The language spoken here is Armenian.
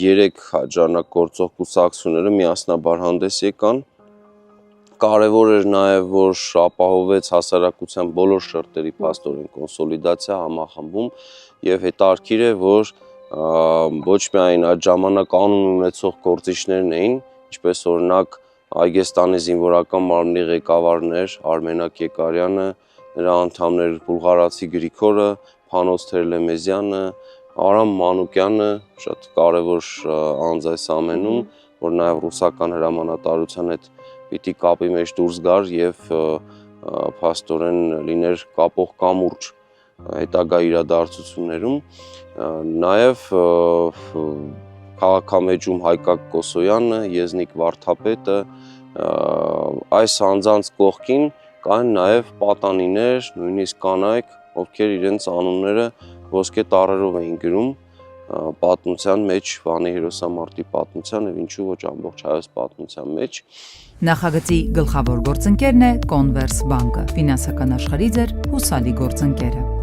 Երեք հաջանակ գործող կուսակցությունները միասնաբար հանդես եկան։ Կարևոր էր նաև, որ ապահովեց հասարակության բոլոր շերտերի փաստորեն կոնսոլիդացիա, համախմբում եւ հետաքրքիր է, որ ոչ միայն այդ ժամանակ անուն ունեցող գործիչներն էին, ինչպես օրինակ Այգեստանի զինվորական մարմնի ղեկավարներ Արմենակ Եկարյանը, նրա անդամներ բուլղարացի Գրիգորը, Փանոս Թերլեմեզյանը, Արամ Մանուկյանը, շատ կարևոր անձ այս ամենում, որ նաև ռուսական հրամանատարության հետ պիտի կապի մեջ դուրս գար եւ փաստորեն լիներ կապող կամուրջ հետագա իրադարձություններում, նաև քաղաքամեջում Հայկակ Կոսոյանը, Եզնիկ Վարդապետը, այս անձանց կողքին կային նաև պատանիներ, նույնիսկ կանայք, ովքեր իրենց անունները ոսկե տառերով էին գրում պատմության մեջ, Վանի հերոսամարտի պատմության եւ ինչու ոչ ամբողջ հայոց պատմության մեջ։ Նախագծի գլխավոր գործընկերն է Converse բանկը, ֆինանսական աշխարհի ձեր հուսալի գործընկերը։